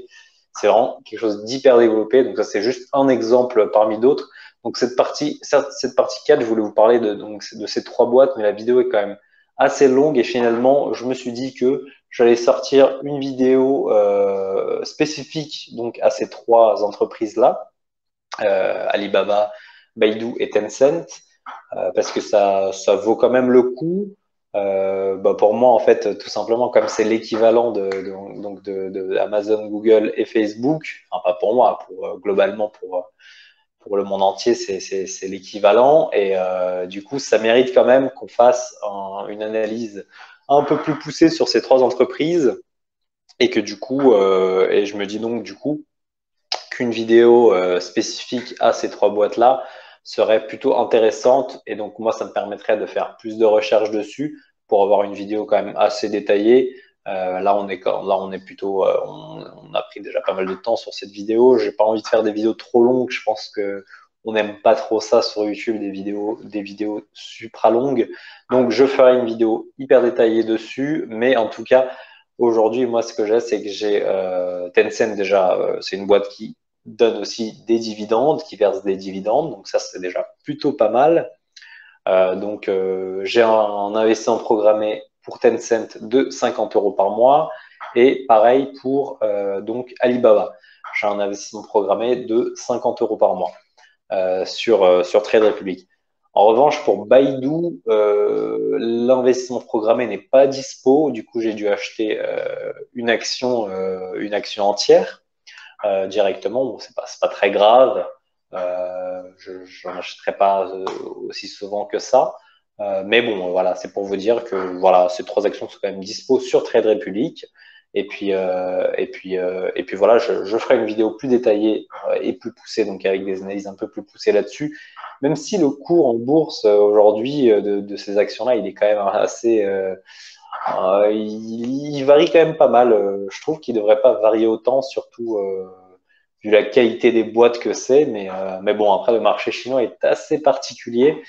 C'est vraiment quelque chose d'hyper développé. Donc ça, c'est juste un exemple parmi d'autres. Donc cette partie 4, je voulais vous parler de ces trois boîtes, mais la vidéo est quand même assez longue et finalement, je me suis dit que j'allais sortir une vidéo spécifique donc à ces trois entreprises-là, Alibaba, Baidu et Tencent, parce que ça vaut quand même le coup. Bah pour moi, en fait, tout simplement, comme c'est l'équivalent de Amazon, Google et Facebook, enfin pas pour moi, globalement pour le monde entier, c'est l'équivalent. Et du coup, ça mérite quand même qu'on fasse une analyse un peu plus poussée sur ces trois entreprises. Et que du coup, et je me dis donc du coup qu'une vidéo spécifique à ces trois boîtes-là serait plutôt intéressante. Et donc moi, ça me permettrait de faire plus de recherches dessus pour avoir une vidéo quand même assez détaillée. Là, on est plutôt, on a pris déjà pas mal de temps sur cette vidéo. J'ai pas envie de faire des vidéos trop longues. Je pense que on n'aime pas trop ça sur YouTube, des vidéos supra longues. Donc, je ferai une vidéo hyper détaillée dessus. Mais en tout cas, aujourd'hui, moi, ce que j'ai, c'est que j'ai Tencent déjà. C'est une boîte qui donne aussi des dividendes, qui verse des dividendes. Donc, ça, c'est déjà plutôt pas mal. J'ai un investissement programmé pour Tencent de 50 euros par mois et pareil pour donc Alibaba. J'ai un investissement programmé de 50 euros par mois sur Trade Republic. En revanche, pour Baidu, l'investissement programmé n'est pas dispo. Du coup, j'ai dû acheter une action entière directement. Bon, c'est pas très grave. Je n'en achèterai pas aussi souvent que ça. Mais bon, voilà, c'est pour vous dire que voilà, ces trois actions sont quand même dispo sur Trade Republic. Et puis voilà, je ferai une vidéo plus détaillée et plus poussée, donc avec des analyses un peu plus poussées là-dessus. Même si le cours en bourse aujourd'hui de ces actions-là, il est quand même assez, il varie quand même pas mal. Je trouve qu'il devrait pas varier autant, surtout vu la qualité des boîtes que c'est. Mais bon, après, le marché chinois est assez particulier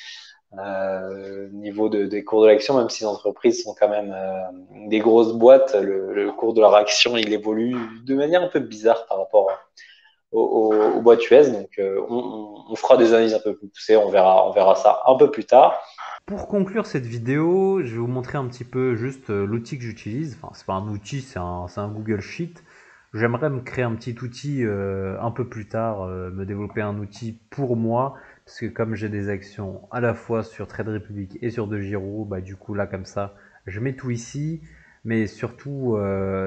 niveau des cours de l'action, même si les entreprises sont quand même des grosses boîtes, le cours de leur action, il évolue de manière un peu bizarre par rapport aux boîtes US. Donc, on fera des analyses un peu plus poussées, on verra ça un peu plus tard. Pour conclure cette vidéo, je vais vous montrer un petit peu juste l'outil que j'utilise. Enfin, c'est pas un outil, c'est un Google Sheet. J'aimerais me créer un petit outil un peu plus tard, me développer un outil pour moi, parce que comme j'ai des actions à la fois sur Trade Republic et sur DeGiro, bah du coup là comme ça, je mets tout ici. Mais surtout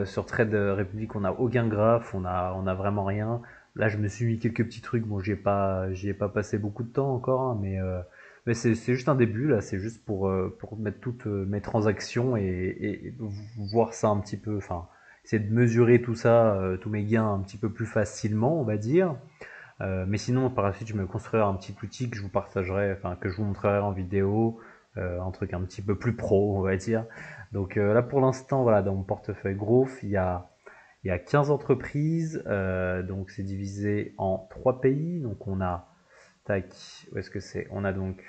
sur Trade Republic, on n'a aucun graphe, on a vraiment rien. Là, je me suis mis quelques petits trucs. Bon, j'y ai pas passé beaucoup de temps encore, hein, mais c'est juste un début, là, c'est juste pour mettre toutes mes transactions et voir ça un petit peu, enfin, essayer de mesurer tout ça, tous mes gains un petit peu plus facilement, on va dire. Mais sinon, par la suite, je me construirai un petit outil que je vous partagerai, enfin, que je vous montrerai en vidéo, un truc un petit peu plus pro, on va dire. Donc là, pour l'instant, voilà, dans mon portefeuille Growth, il y a 15 entreprises, donc c'est divisé en 3 pays, donc on a tac, où est-ce que c'est? On a donc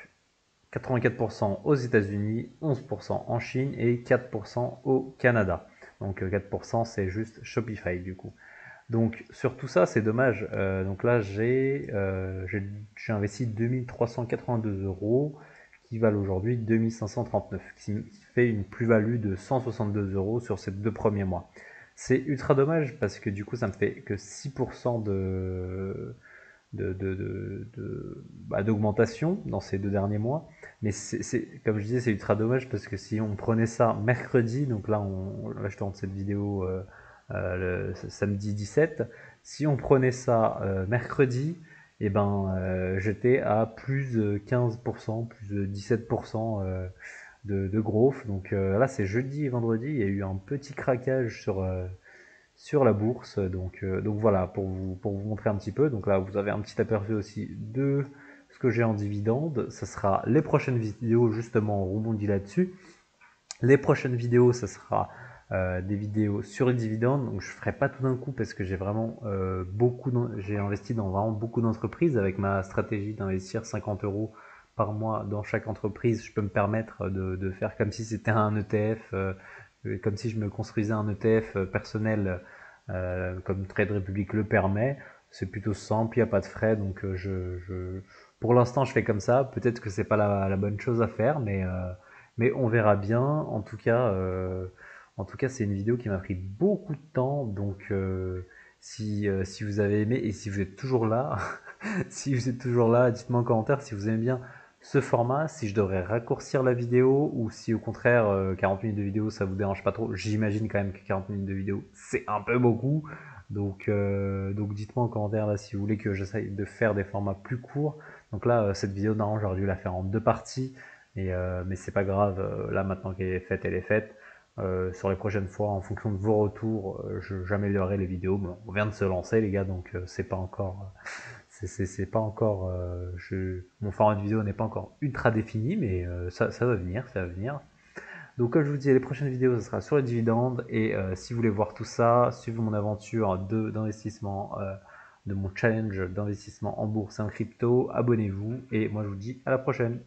84% aux États-Unis, 11% en Chine et 4% au Canada. Donc 4% c'est juste Shopify du coup. Donc sur tout ça c'est dommage. Donc là j'ai investi 2382 euros qui valent aujourd'hui 2539, qui fait une plus-value de 162 euros sur ces 2 premiers mois. C'est ultra dommage parce que du coup ça me fait que 6% d'augmentation dans ces 2 derniers mois. Mais comme je disais, c'est ultra dommage parce que si on prenait ça mercredi, donc là je tourne cette vidéo le samedi 17, si on prenait ça mercredi, et ben j'étais à plus de 15%, plus de 17% de growth. Donc là c'est jeudi et vendredi, il y a eu un petit craquage sur la bourse. Donc voilà, pour vous montrer un petit peu. Donc là, vous avez un petit aperçu aussi de ce que j'ai en dividende. Ça sera les prochaines vidéos, justement, on rebondit là-dessus. Les prochaines vidéos, ça sera des vidéos sur les dividendes. Donc je ne ferai pas tout d'un coup parce que j'ai vraiment j'ai investi dans vraiment beaucoup d'entreprises avec ma stratégie d'investir 50 euros par mois dans chaque entreprise. Je peux me permettre de faire comme si c'était un ETF, comme si je me construisais un ETF personnel comme Trade Republic le permet. C'est plutôt simple, il n'y a pas de frais, donc pour l'instant je fais comme ça. Peut-être que c'est pas la bonne chose à faire, mais on verra bien. En tout cas, c'est une vidéo qui m'a pris beaucoup de temps, donc si vous avez aimé et si vous êtes toujours là, si vous êtes toujours là, dites-moi en commentaire si vous aimez bien ce format, si je devrais raccourcir la vidéo ou si au contraire 40 minutes de vidéo ça vous dérange pas trop. J'imagine quand même que 40 minutes de vidéo c'est un peu beaucoup. Donc dites-moi en commentaire là si vous voulez que j'essaye de faire des formats plus courts. Donc là, cette vidéo, normalement, j'aurais dû la faire en deux parties, mais c'est pas grave. Là, maintenant qu'elle est faite, elle est faite. Sur les prochaines fois, en fonction de vos retours, j'améliorerai les vidéos. Bon, on vient de se lancer, les gars, donc c'est pas encore, c'est pas encore, mon format de vidéo n'est pas encore ultra défini, mais ça va venir, ça va venir. Donc comme je vous dis, les prochaines vidéos, ce sera sur les dividendes. Et si vous voulez voir tout ça, suivez mon aventure d'investissement, de mon challenge d'investissement en bourse et en crypto, abonnez-vous. Et moi, je vous dis à la prochaine.